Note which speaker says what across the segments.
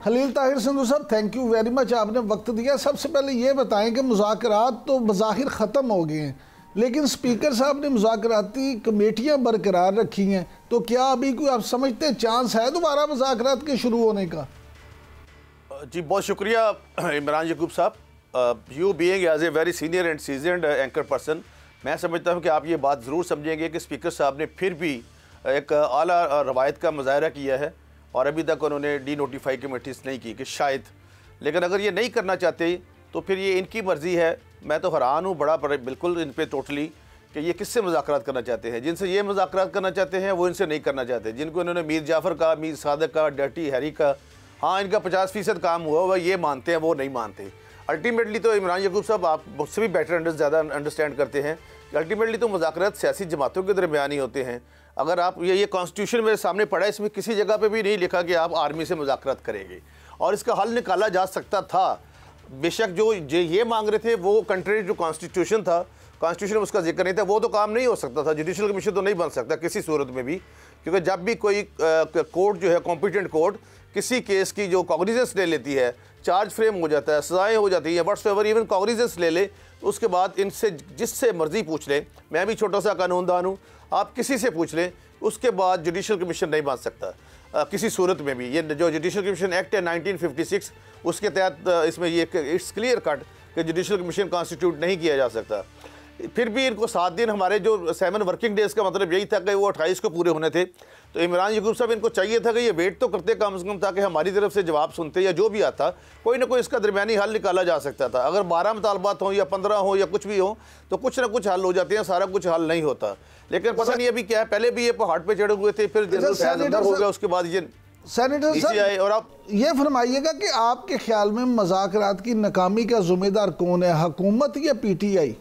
Speaker 1: खलील ताहिर संधू साहब, thank you very much, आपने वक्त दिया। सबसे पहले ये बताएं कि मुज़ाकरात तो बज़ाहिर ख़त्म हो गए हैं, लेकिन स्पीकर साहब ने मुज़ाकराती कमेटियाँ बरकरार रखी हैं, तो क्या अभी कोई आप समझते हैं चांस है दोबारा मुज़ाकरात के शुरू होने का?
Speaker 2: जी बहुत शुक्रिया इमरान यकूब साहब। You being as a very senior and seasoned anchor person, मैं समझता हूँ कि आप ये बात ज़रूर समझेंगे कि स्पीकर साहब ने फिर भी एक आला रवायत का मुजाहरा किया है और अभी तक उन्होंने डी नोटिफाई कमेटीज़ नहीं की कि शायद, लेकिन अगर ये नहीं करना चाहते तो फिर ये इनकी मर्ज़ी है। मैं तो हैरान हूँ बड़ा बिल्कुल इन पर टोटली कि ये किससे मुज़ाकरात करना चाहते हैं। जिनसे ये मुज़ाकरात करना चाहते हैं वो इनसे नहीं करना चाहते। जिनको इन्होंने मीर जाफ़र का, मीर सादक का, डर्टी हैरी का, हाँ इनका 50% काम हुआ हुआ ये मानते हैं, वो नहीं मानते। अल्टीमेटली तो इमरान यकूब साहब आप मुझसे भी बेटर ज़्यादा अंडरस्टैंड करते हैं कि अल्टीमेटली तो मुज़ाकरात सियासी जमातों के दरमियान ही होते हैं। अगर आप ये कॉन्स्टिट्यूशन मेरे सामने पड़ा है, इसमें किसी जगह पे भी नहीं लिखा कि आप आर्मी से मुज़ाकरात करेंगे और इसका हल निकाला जा सकता था। बेशक जो ये मांग रहे थे वो कंट्री जो कॉन्स्टिट्यूशन था, कॉन्स्टिट्यूशन में उसका जिक्र नहीं था, वो तो काम नहीं हो सकता था। जुडिशल कमीशन तो नहीं बन सकता किसी सूरत में भी, क्योंकि जब भी कोई कोर्ट जो है कॉम्पिटेंट कोर्ट किसी केस की जो कॉग्निजेंस ले लेती है, चार्ज फ्रेम हो जाता है, सजाएँ हो जाती हैं, व्हाट्सएवर इवन कॉग्निजेंस ले ले, तो उसके बाद इनसे जिससे मर्जी पूछ लें, मैं भी छोटा सा कानूनदान हूँ, आप किसी से पूछ लें, उसके बाद जुडिशल कमीशन नहीं बन सकता किसी सूरत में भी। ये जो जुडिशल कमीशन एक्ट है 1956 उसके तहत इसमें ये इट्स क्लियर कट कि जुडिशल कमीशन कॉन्स्टिट्यूट नहीं किया जा सकता। फिर भी इनको 7 दिन, हमारे जो 7 वर्किंग डेज़ का मतलब यही था कि वो 28 को पूरे होने थे। तो इमरान यकूब साहब इनको चाहिए था कि ये वेट तो करते कम से कम, ताकि हमारी तरफ से जवाब सुनते या जो भी आता कोई ना कोई इसका दरमियानी हल निकाला जा सकता था। अगर 12 मुतालबात हों या 15 हों या कुछ भी हो तो कुछ ना कुछ हल हो जाते हैं, सारा कुछ हल नहीं होता। लेकिन पता नहीं अभी क्या है, पहले भी ये पहाड़ पर चढ़े हुए थे, फिर अंदर हो गया, उसके बाद ये
Speaker 1: सेनेटर साहब
Speaker 2: और आप
Speaker 1: ये फरमाइएगा कि आपके ख्याल में मुज़ाकरात की नाकामी का जिम्मेदार कौन है, हुकूमत या PTI?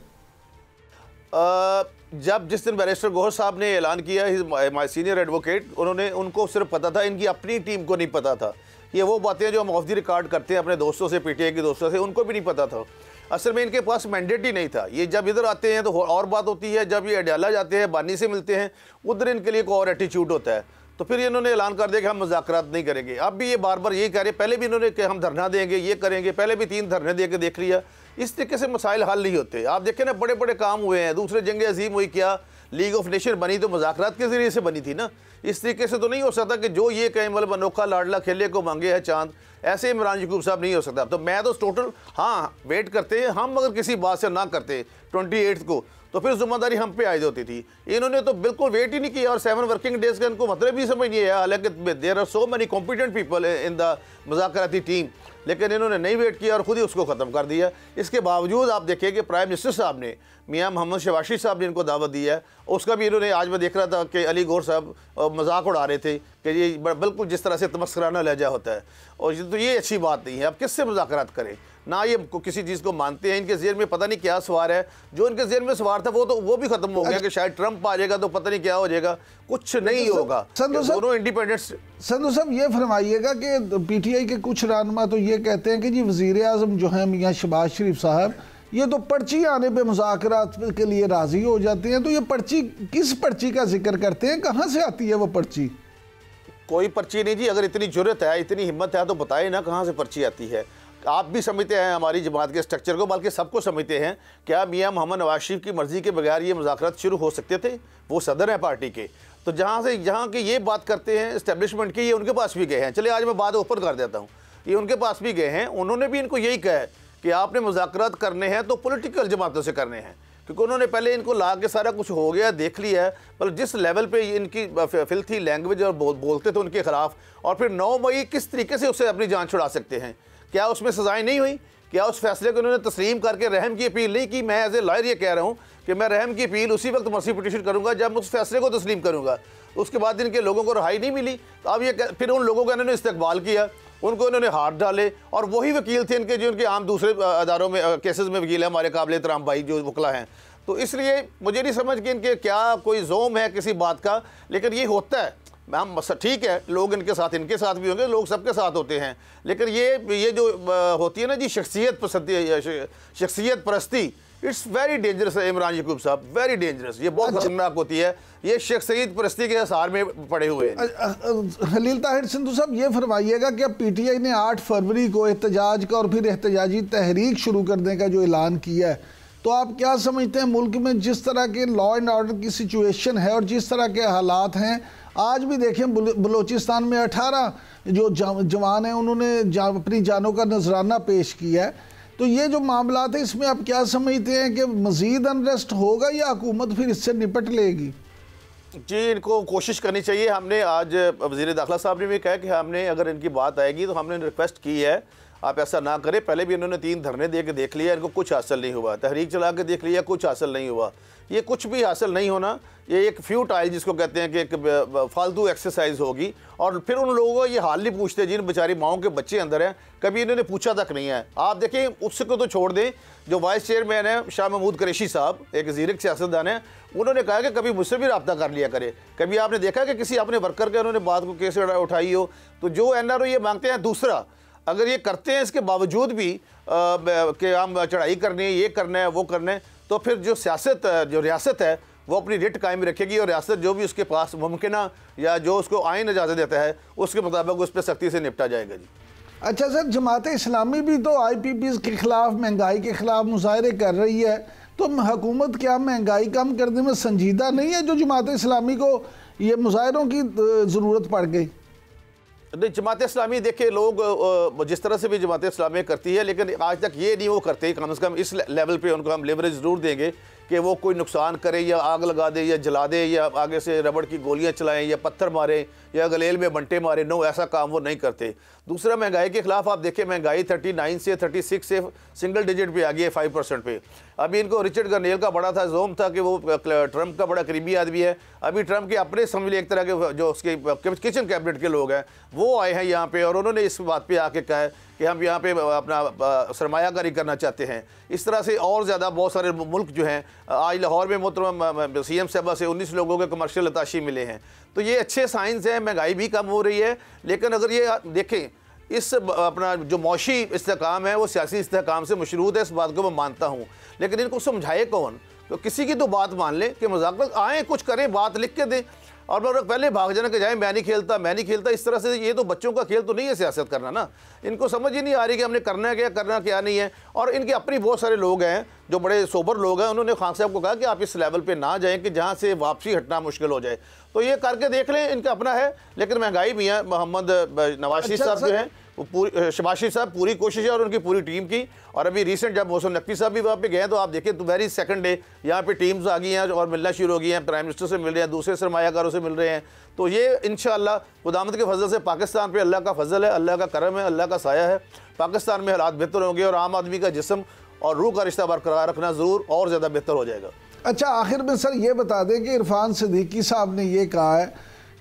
Speaker 2: जब जिस दिन बैरिस्टर गौहर साहब ने ऐलान किया, माय सीनियर एडवोकेट, उनको सिर्फ पता था, इनकी अपनी टीम को नहीं पता था। ये वो बातें जो हम ऑफ द रिकॉर्ड करते हैं अपने दोस्तों से, PTI के दोस्तों से, उनको भी नहीं पता था। असल में इनके पास मैंडेट ही नहीं था। ये जब इधर आते हैं तो और बात होती है, जब ये अडयाला जाते हैं, बानी से मिलते हैं, उधर इनके लिए कोई और एटीट्यूड होता है। तो फिर इन्होंने ऐलान कर दिया कि हम मुज़ाकरात नहीं करेंगे। अब भी ये बार बार यही कह रहे, पहले भी इन्होंने कि हम धरना देंगे, ये करेंगे, पहले भी 3 धरने दे के देख लिया। इस तरीके से मसाइल हल नहीं होते। आप देखें ना, बड़े बड़े काम हुए हैं, दूसरे जंग अजीम हुई, क्या लीग ऑफ नेशन बनी तो मुज़ाकरात के ज़रिए से बनी थी ना। इस तरीके से तो नहीं हो सकता कि जो ये कहें मतलब अनोखा लाडला खेले को मांगे है चांद, ऐसे इमरान यकूब साहब नहीं हो सकता। तो मैं तो टोटल हाँ वेट करते हैं हम, अगर किसी बात से ना करते 28 को तो फिर जिम्मेदारी हम पे आयद होती थी। इन्होंने तो बिल्कुल वेट ही नहीं किया और 7 वर्किंग डेज़ का इनको मतलब भी समझ नहीं आया। हालांकि there are so many competent people in the मुज़ाकराती टीम, लेकिन इन्होंने नहीं वेट किया और ख़ुद ही उसको ख़त्म कर दिया। इसके बावजूद आप देखिए कि प्राइम मिनिस्टर साहब ने, मियां मोहम्मद शहबाज साहब ने इनको दावत दी है, उसका भी इन्होंने, आज मैं देख रहा था कि अली गौर साहब मजाक उड़ा रहे थे कि ये बिल्कुल जिस तरह से तमस्कराना लहजा होता है, और तो ये अच्छी बात नहीं है। अब किससे मुज़ाकरात करें, ना ये किसी चीज़ को मानते हैं। इनके ज़हन में पता नहीं क्या सवार है, जो इनके ज़हन में सवार था वो भी ख़त्म हो गया कि शायद ट्रंप आ जाएगा तो पता नहीं क्या हो जाएगा, कुछ नहीं होगा। दोनों इंडिपेंडेंस।
Speaker 1: संधू साहब ये फरमाइएगा कि PTI के कुछ रहनुमा तो ये कहते हैं कि जी वज़ीर आज़म जो है मियाँ शहबाज शरीफ साहब, ये तो पर्ची आने पे मुज़ाकरात के लिए राज़ी हो जाते हैं। तो ये पर्ची, किस पर्ची का जिक्र करते हैं, कहाँ से आती है वो पर्ची?
Speaker 2: कोई पर्ची नहीं जी। अगर इतनी जुर्रत है, इतनी हिम्मत है तो बताए ना कहाँ से पर्ची आती है। आप भी समझते हैं हमारी जमात के स्ट्रक्चर को, बल्कि सबको समझते हैं। क्या मियां मोहम्मद नवाज शरीफ की मर्ज़ी के बगैर ये मुज़ाकरात शुरू हो सकते थे? वो सदर हैं पार्टी के, तो जहाँ की ये बात करते हैं इस्टेब्लिशमेंट की, ये उनके पास भी गए हैं। चलिए आज मैं बात ओपन कर देता हूँ, ये उनके पास भी गए हैं। उन्होंने भी इनको यही कहा है कि आपने मुज़ाकरात करने हैं तो पॉलिटिकल जमातों से करने हैं, क्योंकि उन्होंने पहले इनको ला के सारा कुछ हो गया, देख लिया है। मतलब जिस लेवल पे इनकी फिल्थी लैंग्वेज और बोलते थे उनके ख़िलाफ़, और फिर 9 मई किस तरीके से उससे अपनी जान छुड़ा सकते हैं। क्या उसमें सजाएं नहीं हुई? क्या उस फैसले को उन्होंने तस्लीम करके रहम की अपील नहीं की? मैं एज ए लॉयर ये कह रहा हूँ कि मैं रहम की अपील उसी वक्त मर्सी पिटीशन करूँगा जब उस फैसले को तस्लीम करूँगा। उसके बाद इनके लोगों को रहाई नहीं मिली, तो अब ये फिर उन लोगों का इन्होंने इस्तकबाल किया, उनको इन्होंने हाथ डाले, और वही वकील थे इनके जो उनके आम दूसरे अदारों में केसेस में वकील है, हमारे काबिल एहतराम भाई जो वकला हैं। तो इसलिए मुझे नहीं समझ कि इनके क्या कोई जोम है किसी बात का, लेकिन ये होता है। हम ठीक है, लोग इनके साथ भी होंगे, लोग सबके साथ होते हैं, लेकिन ये जो होती है ना जी शख्सियत परस्ती, इट्स वेरी डेंजरस है इमरान याकूब साहब, वेरी डेंजरस। ये बहुत खतरनाक होती है, ये शेख सईद परस्ती के आसार में पड़े हुए हैं।
Speaker 1: खलील ताहिर सिंधु साहब ये फरमाइएगा कि अब पीटीआई ने 8 फरवरी को एहतजाज का और फिर एहतजाजी तहरीक शुरू करने का जो ऐलान किया है, तो आप क्या समझते हैं मुल्क में जिस तरह के लॉ एंड ऑर्डर की सिचुएशन है और जिस तरह के हालात हैं, आज भी देखें बलूचिस्तान में 18 जो जवान हैं उन्होंने अपनी जानों का नजराना पेश किया है, तो ये जो मामला है इसमें आप क्या समझते हैं कि मज़ीद अनरेस्ट होगा या हुकूमत फिर इससे निपट लेगी?
Speaker 2: जी, इनको कोशिश करनी चाहिए। हमने आज वज़ीर दाखिला साहब ने भी कहा कि हमने अगर इनकी बात आएगी तो हमने रिक्वेस्ट की है आप ऐसा ना करें। पहले भी इन्होंने 3 धरने दे के देख लिया, इनको कुछ हासिल नहीं हुआ। तहरीक चला के देख लिया, कुछ हासिल नहीं हुआ। ये कुछ भी हासिल नहीं होना, ये एक फ्यूटाइल जिसको कहते हैं कि एक फालतू एक्सरसाइज होगी। और फिर उन लोगों को ये हाल नहीं पूछते जिन बेचारी माओं के बच्चे अंदर हैं, कभी इन्होंने पूछा तक नहीं है। आप देखें, उसको तो छोड़ दें, जो वाइस चेयरमैन है शाह महमूद कुरैशी साहब, एक ज़ीरक सियासतदान है, उन्होंने कहा कि कभी मुझसे भी रब्ता कर लिया करे। कभी आपने देखा कि किसी अपने वर्कर के उन्होंने बात को केस उठाई हो? तो जो NRO ये मांगते हैं, दूसरा अगर ये करते हैं इसके बावजूद भी कि हम चढ़ाई करनी है, ये करना है, वो करना है, तो फिर जो सियासत जो रियासत है वो अपनी रिट कायम रखेगी और रियासत जो भी उसके पास मुमकिन या जो उसको आइन इजाज़त देता है उसके मुताबिक उस पर सख्ती से निपटा जाएगा। जी
Speaker 1: अच्छा सर, जमात इस्लामी भी तो IPPs के ख़िलाफ़, महंगाई के ख़िलाफ़ मुजाहरे कर रही है, तो हुकूमत क्या महंगाई कम करने में संजीदा नहीं है जो जमात इस्लामी को ये मुजाहरों की ज़रूरत पड़ गई?
Speaker 2: नहीं, जमात इस्लामी देखिए, लोग जिस तरह से भी जमात इस्लामी करती है, लेकिन आज तक ये नहीं वो करते। कम से कम इस लेवल पे उनको हम लेवरेज ज़रूर देंगे कि वो कोई नुकसान करे या आग लगा दे या जला दे या आगे से रबड़ की गोलियां चलाएं या पत्थर मारें या गलेल में बंटे मारें। नो, ऐसा काम वो नहीं करते। दूसरा, महंगाई के खिलाफ आप देखें, महंगाई 39 से 36 से सिंगल डिजिट पे आ गई है, 5% पे। अभी इनको रिचर्ड गर्नेल का बड़ा था जोम था कि वो ट्रंप का बड़ा करीबी आदमी है। अभी ट्रंप के अपने समझ एक तरह के जो उसके किचन कैबिनेट के लोग हैं वो आए हैं यहाँ पे और उन्होंने इस बात पे आके कहा है कि हम यहाँ पे अपना सरमायाकारी करना चाहते हैं। इस तरह से और ज़्यादा बहुत सारे मुल्क जो हैं, आज लाहौर में मोहतरम CM साहबा से 19 लोगों के कमर्शियल अताशी मिले हैं। तो ये अच्छे साइंस हैं, महंगाई भी कम हो रही है। लेकिन अगर ये देखें, इस अपना जो मौशी इस्तेहकाम है वो सियासी इस्तेहकाम से मशरूत है, इस बात को मैं मानता हूँ। लेकिन इनको समझाए कौन? तो किसी की तो बात मान लें कि मुज़ाकरात आएँ, कुछ करें, बात लिख के दें, और लोग पहले भाग जाने के जाए मैं नहीं खेलता, मैं नहीं खेलता। इस तरह से ये तो बच्चों का खेल तो नहीं है सियासत करना ना। इनको समझ ही नहीं आ रही कि हमने करना क्या नहीं है। और इनके अपने बहुत सारे लोग हैं जो बड़े सोबर लोग हैं, उन्होंने खान साहब को कहा कि आप इस लेवल पे ना जाएं कि जहाँ से वापसी हटना मुश्किल हो जाए। तो ये करके देख लें, इनका अपना है। लेकिन महंगाई भी है। मोहम्मद नवाज शरीफ साहब जो हैं, पूरी शहबाज शरीफ साहब, पूरी कोशिश है और उनकी पूरी टीम की। और अभी रिसेंट जब मोहसिन नकवी साहब भी वहाँ पे गए तो आप देखें तो वेरी सेकंड डे यहाँ पे टीम्स आ गई हैं और मिलना शुरू हो गई हैं। प्राइम मिनिस्टर से मिल रहे हैं, दूसरे सरमायाकारों से मिल रहे हैं। तो ये इंशाअल्लाह खुदावंद के फजल से पाकिस्तान पे अल्लाह का फजल है, अल्लाह का करम है, अल्लाह का साया है। पाकिस्तान में हालात बेहतर होंगे और आम आदमी का जिस्म और रूह का रिश्ता बरकरार रखना ज़रूर और ज़्यादा बेहतर हो जाएगा।
Speaker 1: अच्छा, आखिर में सर ये बता दें कि इरफान सिद्दीकी साहब ने ये कहा है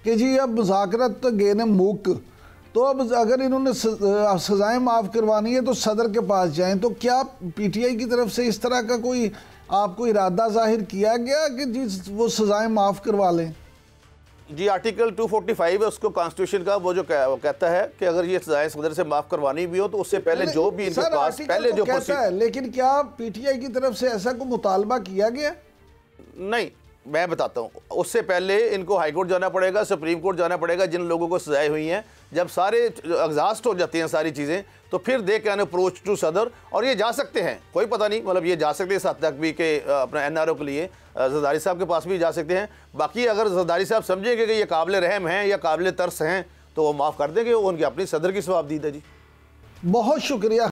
Speaker 1: कि जी अब मुज़ाकरात तो गए न मूक, तो अब अगर इन्होंने सज़ाएँ माफ़ करवानी है तो सदर के पास जाएं। तो क्या PTI की तरफ से इस तरह का कोई आपको इरादा जाहिर किया गया कि जी वो सज़ाएँ माफ़ करवा लें?
Speaker 2: जी, आर्टिकल 245 है उसको कॉन्स्टिट्यूशन का, वो जो कहता है कि अगर ये सज़ाएँ सदर से माफ़ करवानी भी हो तो उससे पहले जो भी इनके पास पहले जो
Speaker 1: कहता है, लेकिन क्या PTI की तरफ से ऐसा कोई मुतालबा किया गया?
Speaker 2: नहीं, मैं बताता हूँ। उससे पहले इनको हाई कोर्ट जाना पड़ेगा, सुप्रीम कोर्ट जाना पड़ेगा। जिन लोगों को सजाएं हुई हैं, जब सारे एग्जॉस्ट हो जाती हैं सारी चीज़ें, तो फिर दे कैन अप्रोच टू सदर और ये जा सकते हैं। कोई पता नहीं, मतलब ये जा सकते हैं इस हद तक भी कि अपना NRO के लिए ज़रदारी साहब के पास भी जा सकते हैं। बाकी अगर ज़रदारी साहब समझेंगे कि ये काबिल रहम हैं या काबिल तरस हैं तो वो माफ़ कर देंगे, वो उनकी अपनी सदर की सवाबदीद है। जी
Speaker 1: बहुत शुक्रिया।